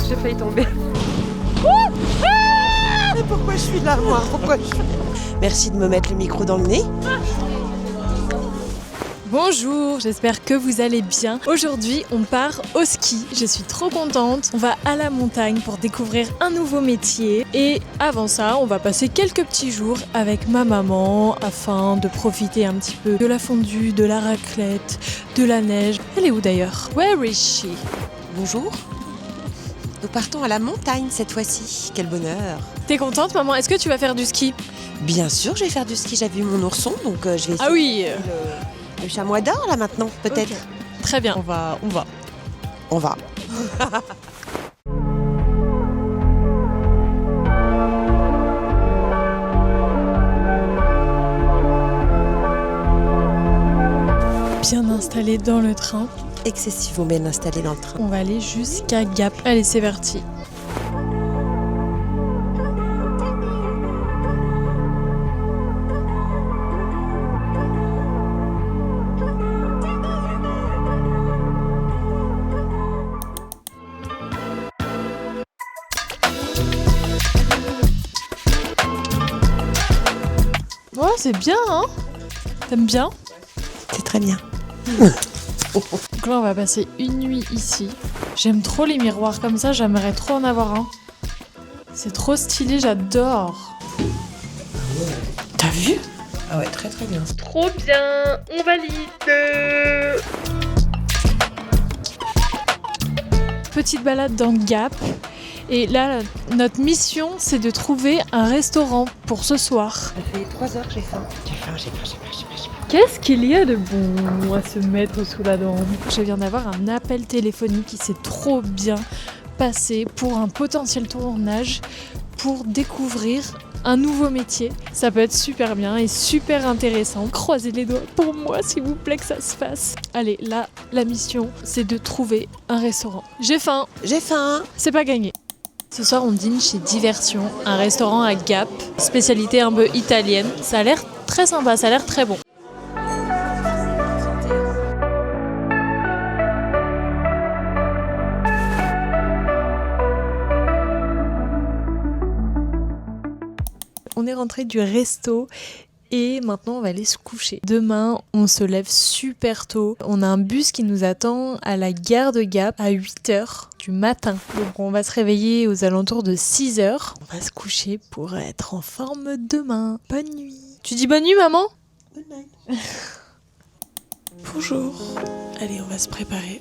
J'ai failli tomber. Mais pourquoi je suis là, moi? Merci de me mettre le micro dans le nez. Bonjour, j'espère que vous allez bien. Aujourd'hui, on part au ski. Je suis trop contente. On va à la montagne pour découvrir un nouveau métier. Et avant ça, on va passer quelques petits jours avec ma maman afin de profiter un petit peu de la fondue, de la raclette, de la neige. Elle est où d'ailleurs? Where is she? Bonjour. Nous partons à la montagne cette fois-ci. Quel bonheur. T'es contente, maman? Est-ce que tu vas faire du ski? Bien sûr, je vais faire du ski. J'ai vu mon ourson, donc je vais essayer. Ah oui. Le chamois d'or, là, maintenant, peut-être. Okay. Très bien. On va. Bien installé dans le train. Excessivement bien installé dans le train. On va aller jusqu'à Gap. Allez, c'est parti. Ouais, c'est bien, hein? T'aimes bien? C'est très bien. Donc là, on va passer une nuit ici. J'aime trop les miroirs comme ça, j'aimerais trop en avoir un. C'est trop stylé, j'adore. T'as vu? Ah ouais, très très bien. Trop bien, on valide. Petite balade dans Gap. Et là, notre mission, c'est de trouver un restaurant pour ce soir. Ça fait 3 heures que j'ai faim. J'ai faim. Qu'est-ce qu'il y a de bon à se mettre sous la dent? Je viens d'avoir un appel téléphonique qui s'est trop bien passé pour un potentiel tournage pour découvrir un nouveau métier. Ça peut être super bien et super intéressant. Croisez les doigts pour moi, s'il vous plaît, que ça se fasse. Allez, là, la mission, c'est de trouver un restaurant. J'ai faim. C'est pas gagné. Ce soir, on dîne chez Diversion, un restaurant à Gap, spécialité un peu italienne. Ça a l'air très sympa, ça a l'air très bon. On est rentré du resto et maintenant on va aller se coucher. Demain, on se lève super tôt. On a un bus qui nous attend à la gare de Gap à 8h du matin. Donc on va se réveiller aux alentours de 6h. On va se coucher pour être en forme demain. Bonne nuit. Tu dis bonne nuit, maman? Bonne nuit. Bonjour. Allez, on va se préparer.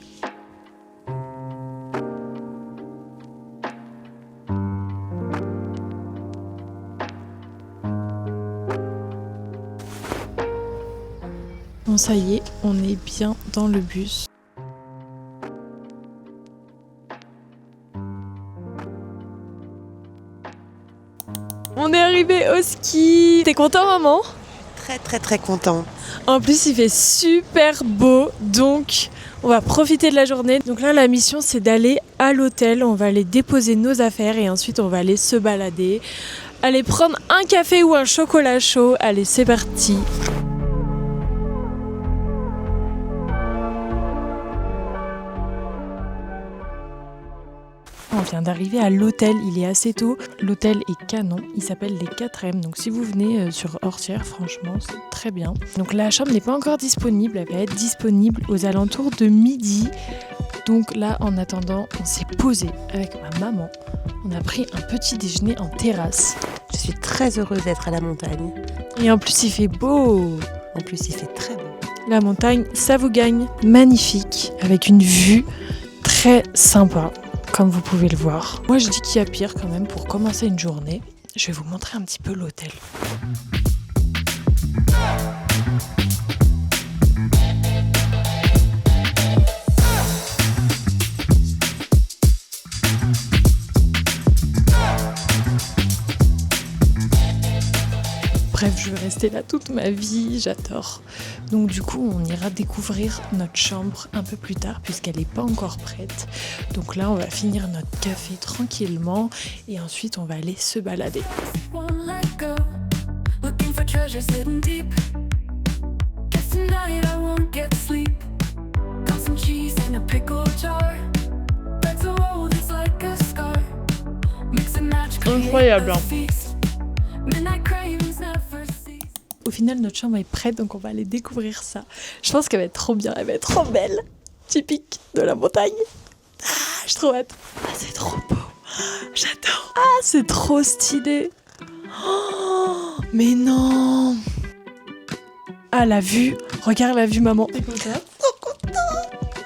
Bon, ça y est, on est bien dans le bus. On est arrivé au ski. T'es content, maman? Très très très content. En plus, il fait super beau, donc on va profiter de la journée. Donc là, la mission, c'est d'aller à l'hôtel. On va aller déposer nos affaires et ensuite, on va aller se balader. Aller prendre un café ou un chocolat chaud. Allez, c'est parti. On vient d'arriver à l'hôtel, il est assez tôt. L'hôtel est canon, il s'appelle les 4M. Donc si vous venez sur Ortières, franchement, c'est très bien. Donc la chambre n'est pas encore disponible, elle va être disponible aux alentours de midi. Donc là, en attendant, on s'est posé avec ma maman. On a pris un petit déjeuner en terrasse. Je suis très heureuse d'être à la montagne. Et en plus, il fait beau. En plus, il fait très beau. La montagne, ça vous gagne. Magnifique, avec une vue très sympa. Comme vous pouvez le voir. Moi je dis qu'il y a pire quand même pour commencer une journée. Je vais vous montrer un petit peu l'hôtel. Bref, je vais rester là toute ma vie, j'adore. Donc du coup, on ira découvrir notre chambre un peu plus tard puisqu'elle n'est pas encore prête. Donc là, on va finir notre café tranquillement et ensuite on va aller se balader. Some cheese in a pickle jar. That's a roll that's like incroyable. Au final, notre chambre est prête, donc on va aller découvrir ça. Je pense qu'elle va être trop bien, elle va être trop belle. Typique de la montagne. Ah, j'ai trop hâte. Ah, c'est trop beau. J'adore. Ah, c'est trop stylé. Oh, mais non. Ah, la vue. Regarde la vue, maman. T'es contente? Trop contente.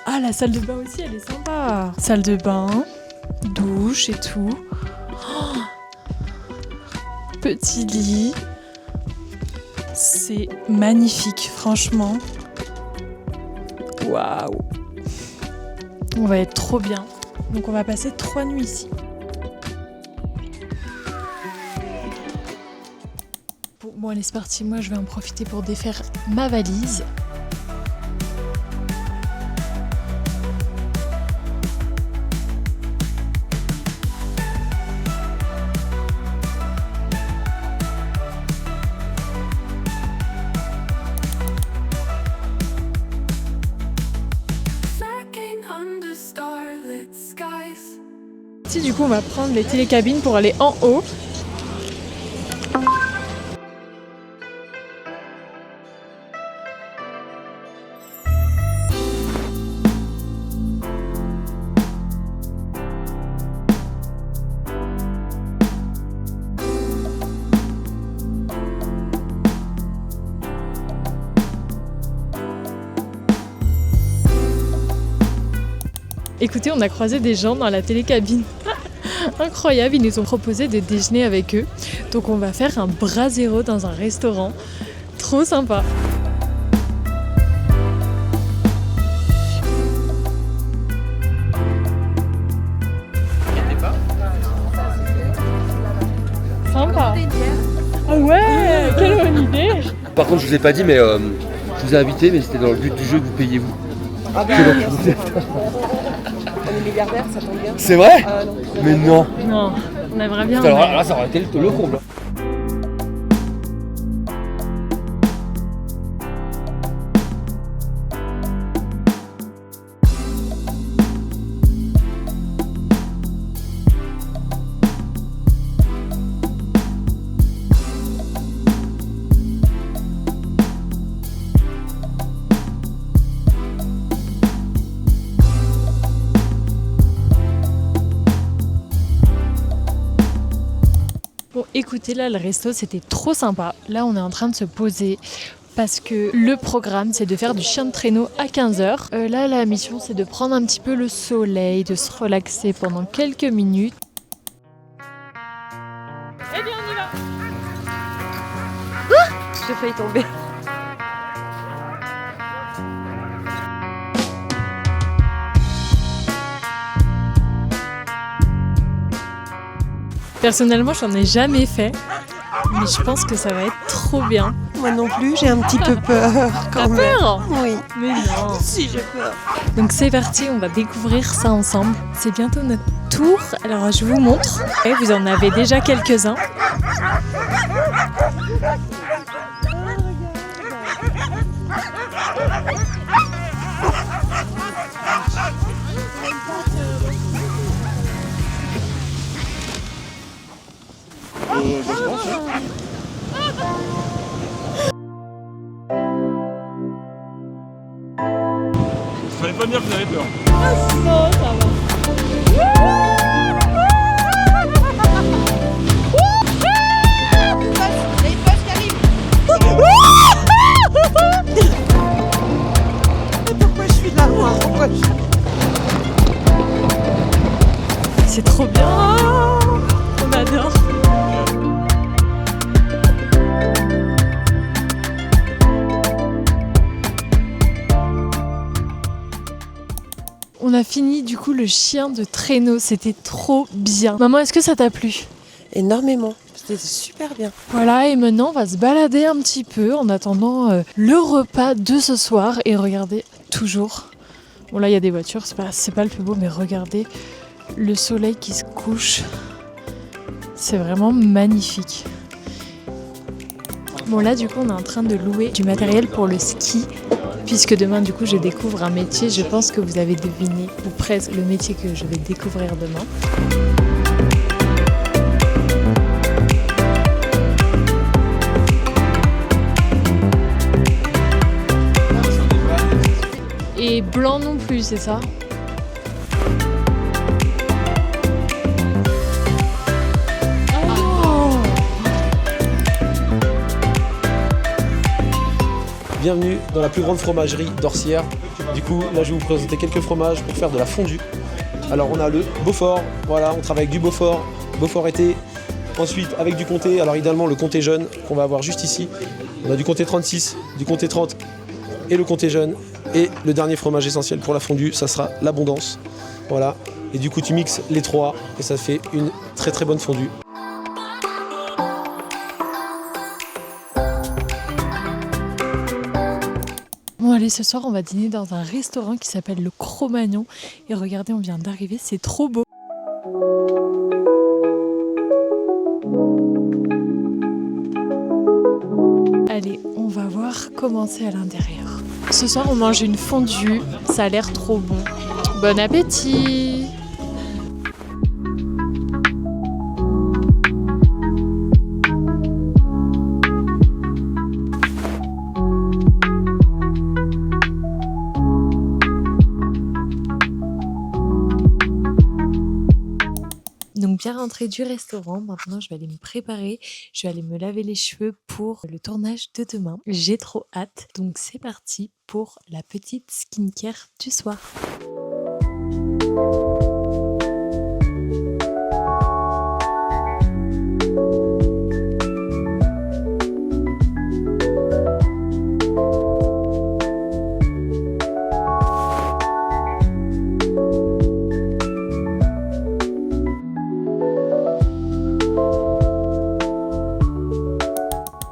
Ah, la salle de bain aussi, elle est sympa. Salle de bain, douche et tout. Oh, petit lit. C'est magnifique, franchement. Waouh. On va être trop bien. Donc on va passer 3 nuits ici. Bon, allez, c'est parti. Moi, je vais en profiter pour défaire ma valise. Ici, du coup, on va prendre les télécabines pour aller en haut. Écoutez, on a croisé des gens dans la télécabine. Incroyable, ils nous ont proposé de déjeuner avec eux. Donc on va faire un brasero dans un restaurant. Trop sympa. Sympa. Ah ouais, quelle bonne idée. Par contre, je vous ai pas dit, mais je vous ai invité, mais c'était dans le but du jeu que vous payez vous. Ah bah, on est milliardaire, ça tombe bien. C'est vrai? Non. Mais non. Non, on aimerait bien. Alors là, ça aurait été le comble. Bon, écoutez, là, le resto, c'était trop sympa. Là, on est en train de se poser parce que le programme, c'est de faire du chien de traîneau à 15h. Là, la mission, c'est de prendre un petit peu le soleil, de se relaxer pendant quelques minutes. Eh bien, on y va! J'ai failli tomber. Personnellement, j'en ai jamais fait, mais je pense que ça va être trop bien. Moi non plus, j'ai un petit peu peur quand même. T'as peur? Oui. Mais non. Si, j'ai peur. Donc c'est parti, on va découvrir ça ensemble. C'est bientôt notre tour. Alors je vous montre. Et vous en avez déjà quelques-uns. Fallait pas me dire que vous avez peur. Non, ça va. Pourquoi je suis là, moi? Pourquoi je... C'est trop bien. On adore. On a fini du coup le chien de traîneau, c'était trop bien. Maman, est-ce que ça t'a plu? Énormément. C'était super bien. Voilà, et maintenant on va se balader un petit peu en attendant le repas de ce soir. Et regardez, toujours. Bon là il y a des voitures, c'est pas le plus beau, mais regardez le soleil qui se couche. C'est vraiment magnifique. Bon là du coup on est en train de louer du matériel pour le ski. Puisque demain, du coup, je découvre un métier, je pense que vous avez deviné, ou presque, le métier que je vais découvrir demain. Et blanc non plus, c'est ça? Bienvenue dans la plus grande fromagerie d'Orsières. Du coup, là, je vais vous présenter quelques fromages pour faire de la fondue. Alors, on a le Beaufort. Voilà, on travaille avec du Beaufort, Beaufort été. Ensuite, avec du comté. Alors, idéalement, le comté jeune qu'on va avoir juste ici. On a du comté 36, du comté 30 et le comté jeune. Et le dernier fromage essentiel pour la fondue, ça sera l'abondance. Voilà. Et du coup, tu mixes les trois et ça fait une très très bonne fondue. Bon allez, ce soir on va dîner dans un restaurant qui s'appelle le Cro-Magnon. Et regardez, on vient d'arriver, c'est trop beau. Allez, on va voir comment c'est à l'intérieur. Ce soir on mange une fondue, ça a l'air trop bon. Bon appétit! Donc bien rentrée du restaurant, maintenant je vais aller me préparer, je vais aller me laver les cheveux pour le tournage de demain. J'ai trop hâte, donc c'est parti pour la petite skincare du soir.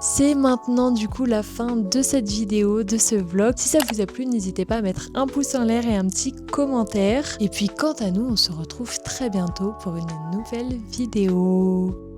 C'est maintenant du coup la fin de cette vidéo, de ce vlog. Si ça vous a plu, n'hésitez pas à mettre un pouce en l'air et un petit commentaire. Et puis quant à nous, on se retrouve très bientôt pour une nouvelle vidéo.